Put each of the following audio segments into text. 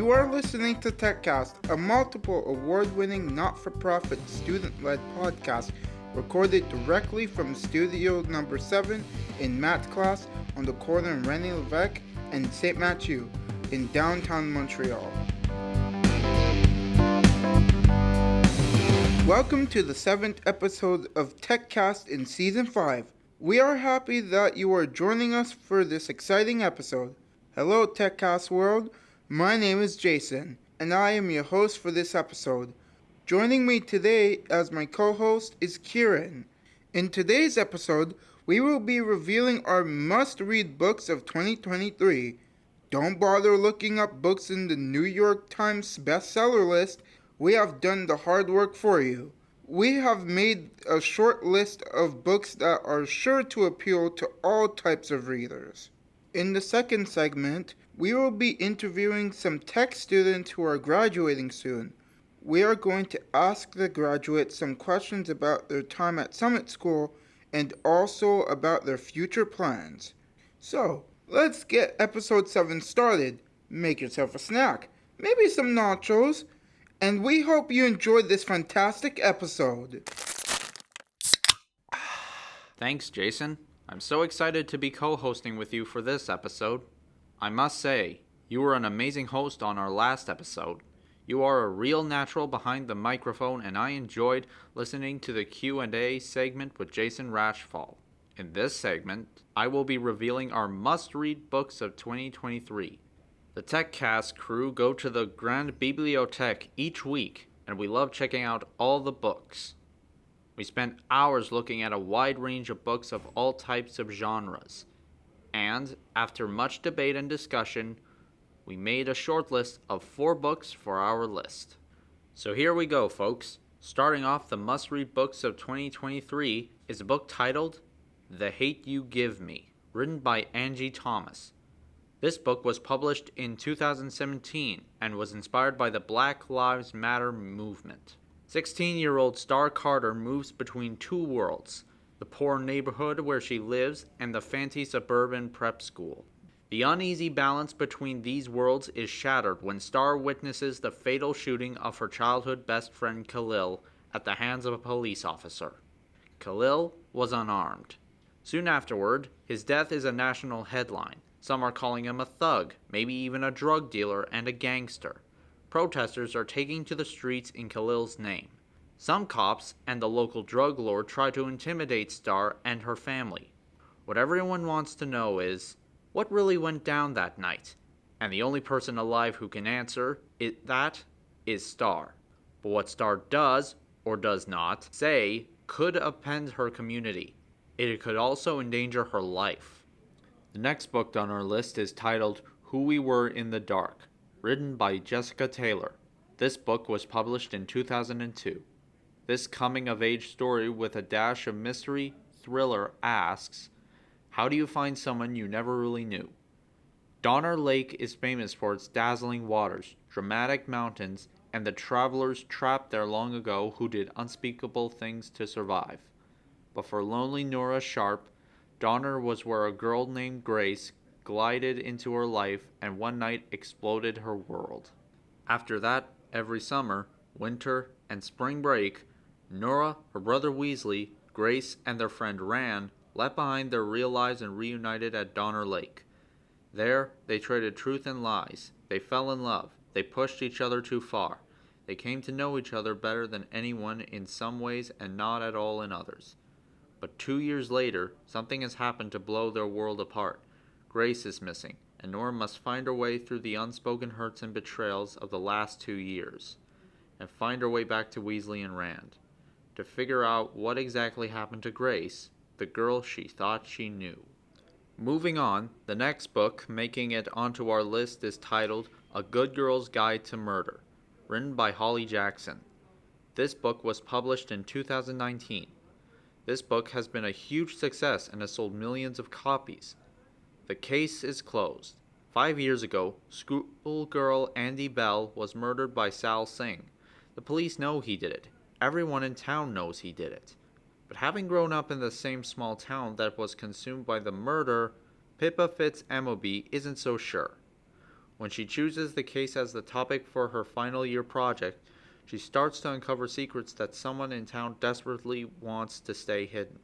You are listening to TECCCAST, a multiple award-winning not-for-profit student-led podcast recorded directly from Studio Number 7 in math class on the corner of René Lévesque and St. Mathieu in downtown Montreal. Welcome to the 7th episode of TECCCAST in Season 5. We are happy that you are joining us for this exciting episode. Hello, TECCCAST world. My name is Jason, and I am your host for this episode. Joining me today as my co-host is Kieran. In today's episode, we will be revealing our must-read books of 2023. Don't bother looking up books in the New York Times bestseller list. We have done the hard work for you. We have made a short list of books that are sure to appeal to all types of readers. In the second segment, we will be interviewing some tech students who are graduating soon. We are going to ask the graduates some questions about their time at Summit School and also about their future plans. So, let's get episode 7 started. Make yourself a snack, maybe some nachos, and we hope you enjoyed this fantastic episode. Thanks, Jason. I'm so excited to be co-hosting with you for this episode. I must say, you were an amazing host on our last episode. You are a real natural behind the microphone, and I enjoyed listening to the Q&A segment with Jason Rashfall. In this segment, I will be revealing our must-read books of 2023. The TECCCAST crew go to the Grand Bibliothèque each week, and we love checking out all the books. We spent hours looking at a wide range of books of all types of genres. And, after much debate and discussion, we made a short list of 4 books for our list. So here we go, folks. Starting off the must-read books of 2023 is a book titled The Hate You Give Me, written by Angie Thomas. This book was published in 2017 and was inspired by the Black Lives Matter movement. 16-year-old Star Carter moves between two worlds, the poor neighborhood where she lives and the fancy suburban prep school. The uneasy balance between these worlds is shattered when Star witnesses the fatal shooting of her childhood best friend Khalil at the hands of a police officer. Khalil was unarmed. Soon afterward, his death is a national headline. Some are calling him a thug, maybe even a drug dealer and a gangster. Protesters are taking to the streets in Khalil's name. Some cops and the local drug lord try to intimidate Star and her family. What everyone wants to know is, what really went down that night? And the only person alive who can answer that is Star. But what Star does, or does not, say could upend her community. It could also endanger her life. The next book on our list is titled Who We Were in the Dark, written by Jessica Taylor. This book was published in 2002. This coming-of-age story with a dash of mystery thriller asks, how do you find someone you never really knew? Donner Lake is famous for its dazzling waters, dramatic mountains, and the travelers trapped there long ago who did unspeakable things to survive. But for lonely Nora Sharp, Donner was where a girl named Grace glided into her life and one night exploded her world. After that, every summer, winter, and spring break, Nora, her brother Weasley, Grace, and their friend Ran left behind their real lives and reunited at Donner Lake. There, they traded truth and lies. They fell in love. They pushed each other too far. They came to know each other better than anyone in some ways and not at all in others. But 2 years later, something has happened to blow their world apart. Grace is missing, and Nora must find her way through the unspoken hurts and betrayals of the last 2 years, and find her way back to Weasley and Rand, to figure out what exactly happened to Grace, the girl she thought she knew. Moving on, the next book making it onto our list is titled A Good Girl's Guide to Murder, written by Holly Jackson. This book was published in 2019. This book has been a huge success and has sold millions of copies. The case is closed. 5 years ago, schoolgirl Andy Bell was murdered by Sal Singh. The police know he did it. Everyone in town knows he did it. But having grown up in the same small town that was consumed by the murder, Pippa Fitz-Ammoby isn't so sure. When she chooses the case as the topic for her final year project, she starts to uncover secrets that someone in town desperately wants to stay hidden.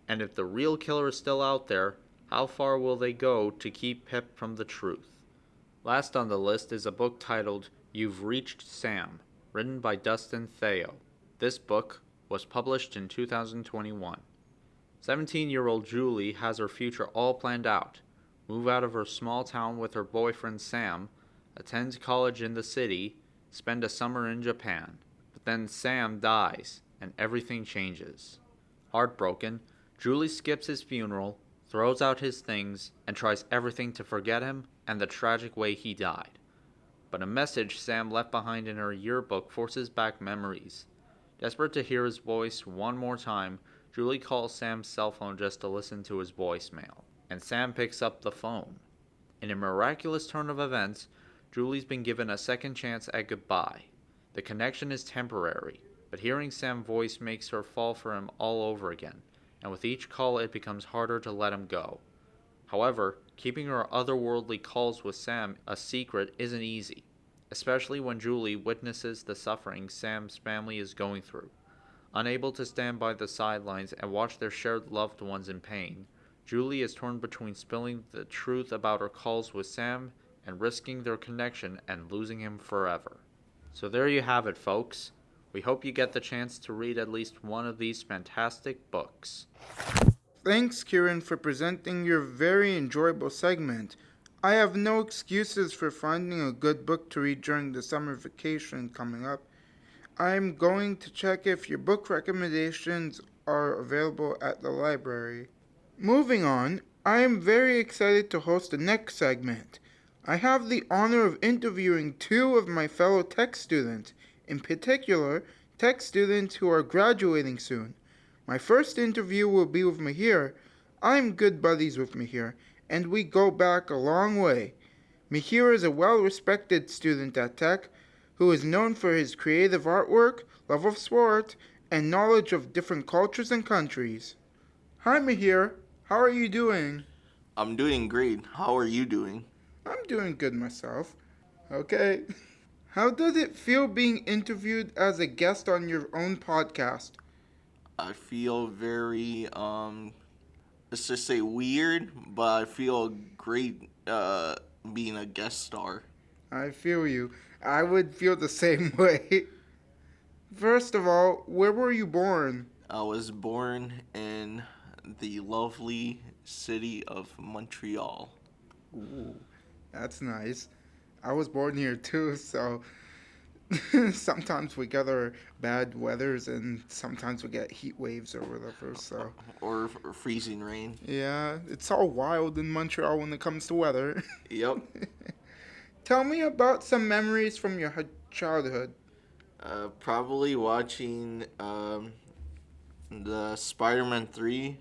And if the real killer is still out there, how far will they go to keep Pip from the truth? Last on the list is a book titled You've Reached Sam, written by Dustin Theo. This book was published in 2021. 17-year-old Julie has her future all planned out. Move out of her small town with her boyfriend Sam, attend college in the city, spend a summer in Japan. But then Sam dies, and everything changes. Heartbroken, Julie skips his funeral, throws out his things, and tries everything to forget him and the tragic way he died. But a message Sam left behind in her yearbook forces back memories. Desperate to hear his voice one more time, Julie calls Sam's cell phone just to listen to his voicemail, and Sam picks up the phone. In a miraculous turn of events, Julie's been given a second chance at goodbye. The connection is temporary, but hearing Sam's voice makes her fall for him all over again, and with each call it becomes harder to let him go. However, keeping her otherworldly calls with Sam a secret isn't easy, especially when Julie witnesses the suffering Sam's family is going through. Unable to stand by the sidelines and watch their shared loved ones in pain, Julie is torn between spilling the truth about her calls with Sam and risking their connection and losing him forever. So there you have it, folks. We hope you get the chance to read at least one of these fantastic books. Thanks, Kieran, for presenting your very enjoyable segment. I have no excuses for finding a good book to read during the summer vacation coming up. I'm going to check if your book recommendations are available at the library. Moving on, I am very excited to host the next segment. I have the honor of interviewing two of my fellow TECC students, in particular, TECC students who are graduating soon. My first interview will be with Mihir. I'm good buddies with Mihir, and we go back a long way. Mihir is a well-respected student at TECC who is known for his creative artwork, love of sport, and knowledge of different cultures and countries. Hi Mihir, how are you doing? I'm doing great. How are you doing? I'm doing good myself. Okay. How did it feel being interviewed as a guest on your own podcast? I feel very, let's just say weird, but I feel great being a guest star. I feel you. I would feel the same way. First of all, where were you born? I was born in the lovely city of Montreal. Ooh, that's nice. I was born here too, so sometimes we get our bad weathers and sometimes we get heat waves or whatever, so. Or freezing rain. Yeah, it's all wild in Montreal when it comes to weather. Yep. Tell me about some memories from your childhood. Probably watching the Spider-Man 3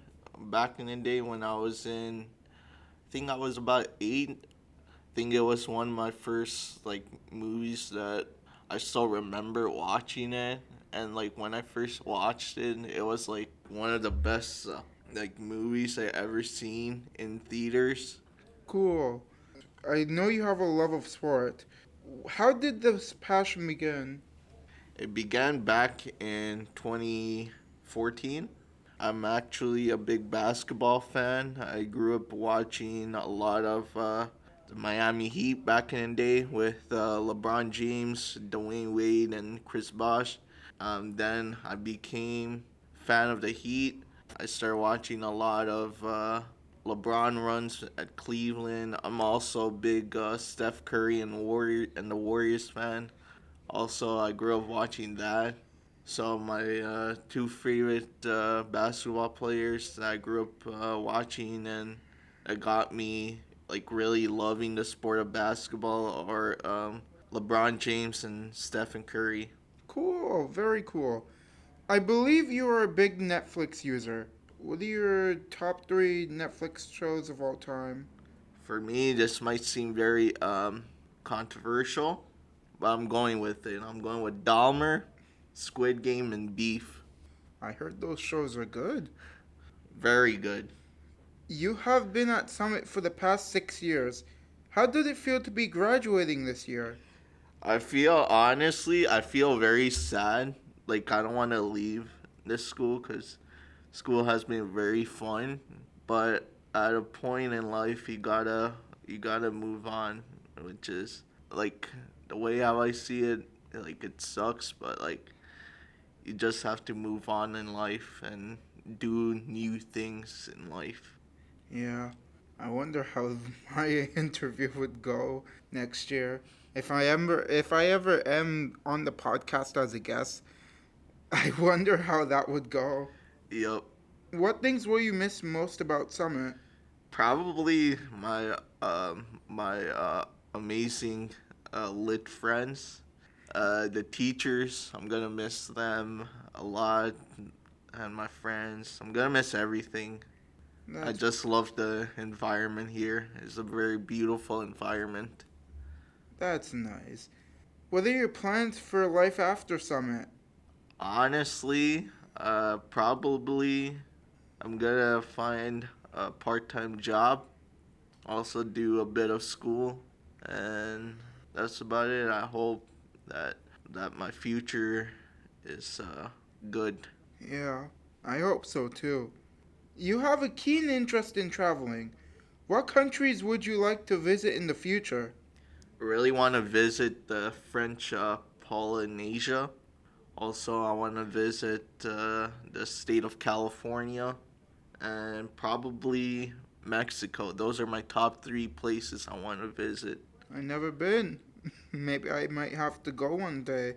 back in the day when I was in, I think I was about 8. I think it was one of my first movies that I still remember watching it, and when I first watched it, it was one of the best movies I ever seen in theaters. Cool. I know you have a love of sport. How did this passion begin? It began back in 2014. I'm actually a big basketball fan. I grew up watching a lot of the Miami Heat back in the day with LeBron James, Dwayne Wade, and Chris Bosh. Then I became a fan of the Heat. I started watching a lot of LeBron runs at Cleveland. I'm also a big Steph Curry and the Warriors fan. Also, I grew up watching that. So my two favorite basketball players that I grew up watching and that got me really loving the sport of basketball are LeBron James and Stephen Curry. Cool, very cool. I believe you are a big Netflix user. What are your top 3 Netflix shows of all time? For me, this might seem very controversial, but I'm going with it. I'm going with Dahmer, Squid Game, and Beef. I heard those shows are good. Very good. You have been at Summit for the past 6 years. How did it feel to be graduating this year? I feel very sad. Like, I don't want to leave this school because school has been very fun. But at a point in life, you gotta move on, which is like the way how I see it. Like, it sucks, but like you just have to move on in life and do new things in life. Yeah, I wonder how my interview would go next year. If I ever am on the podcast as a guest, I wonder how that would go. Yep. What things will you miss most about Summit? Probably my amazing lit friends, the teachers. I'm gonna miss them a lot, and my friends. I'm gonna miss everything. I That's just love the environment here. It's a very beautiful environment. that's nice. What are your plans for life after Summit? Honestly, probably I'm gonna find a part-time job. Also do a bit of school, and that's about it. I hope that my future is good. Yeah, I hope so too. You have a keen interest in traveling. What countries would you like to visit in the future? Really want to visit the French Polynesia. Also, I want to visit the state of California and probably Mexico. Those are my top three places I want to visit. I never been. Maybe I might have to go one day.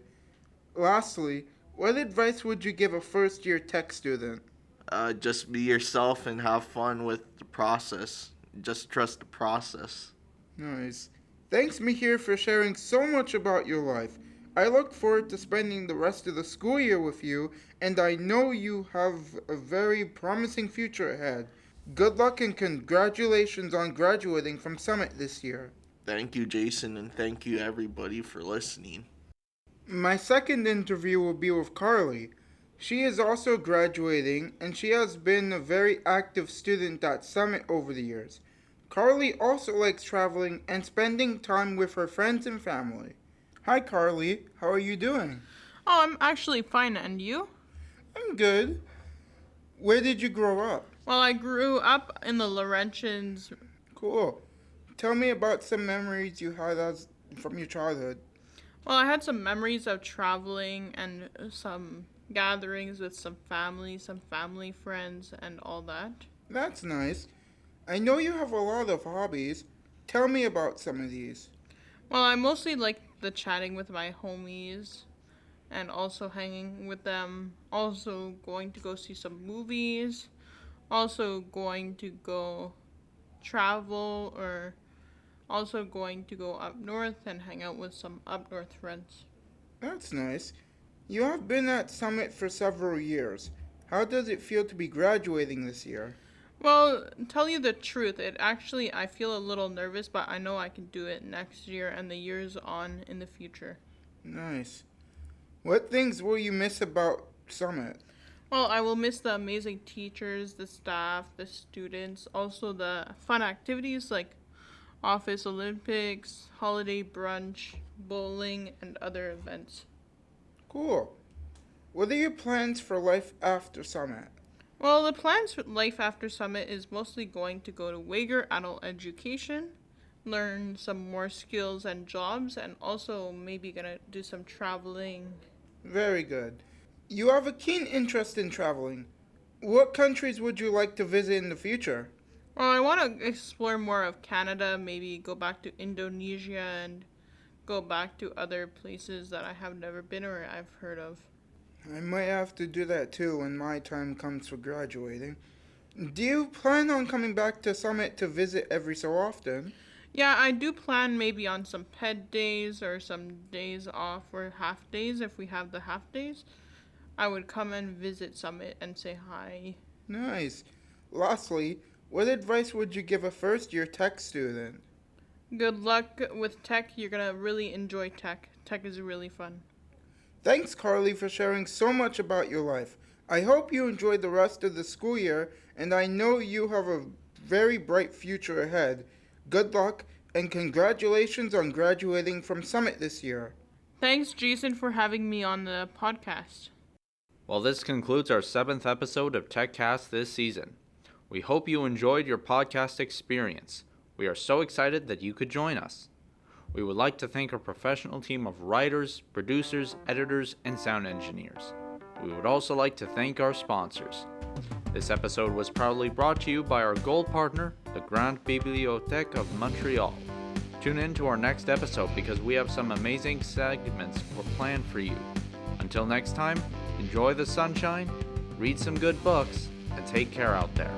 Lastly, what advice would you give a first year tech student? Just be yourself and have fun with the process. Just trust the process. Nice. Thanks, Mihir, for sharing so much about your life. I look forward to spending the rest of the school year with you, and I know you have a very promising future ahead. Good luck and congratulations on graduating from Summit this year. Thank you, Jason, and thank you, everybody, for listening. My second interview will be with Carly. She is also graduating, and she has been a very active student at Summit over the years. Carly also likes traveling and spending time with her friends and family. Hi, Carly. How are you doing? Oh, I'm actually fine, and you? I'm good. Where did you grow up? Well, I grew up in the Laurentians. Cool. Tell me about some memories you had from your childhood. Well, I had some memories of traveling and some gatherings with some family friends, and all that. That's nice. I know you have a lot of hobbies. Tell me about some of these. Well, I mostly like the chatting with my homies and also hanging with them. Also going to go see some movies. Also going to go travel or also going to go up north and hang out with some up north friends. That's nice. You have been at Summit for several years. How does it feel to be graduating this year? Well, tell you the truth, I feel a little nervous, but I know I can do it next year and the years on in the future. Nice. What things will you miss about Summit? Well, I will miss the amazing teachers, the staff, the students, also the fun activities like office Olympics, holiday brunch, bowling, and other events. Cool. What are your plans for life after Summit? Well, the plans for life after Summit is mostly going to go to Wager Adult Education, learn some more skills and jobs, and also maybe gonna do some traveling. Very good. You have a keen interest in traveling. What countries would you like to visit in the future? Well, I want to explore more of Canada, maybe go back to Indonesia and go back to other places that I have never been or I've heard of. I might have to do that too when my time comes for graduating. Do you plan on coming back to Summit to visit every so often? Yeah, I do plan maybe on some ped days or some days off or half days if we have the half days. I would come and visit Summit and say hi. Nice. Lastly, what advice would you give a first year tech student? Good luck with tech. You're going to really enjoy tech. Tech is really fun. Thanks, Carly, for sharing so much about your life. I hope you enjoy the rest of the school year, and I know you have a very bright future ahead. Good luck. And congratulations on graduating from Summit this year. Thanks, Jason, for having me on the podcast. Well, this concludes our 7th episode of TECCCAST this season. We hope you enjoyed your podcast experience. We are so excited that you could join us. We would like to thank our professional team of writers, producers, editors, and sound engineers. We would also like to thank our sponsors. This episode was proudly brought to you by our gold partner, the Grande Bibliothèque of Montreal. Tune in to our next episode because we have some amazing segments planned for you. Until next time, enjoy the sunshine, read some good books, and take care out there.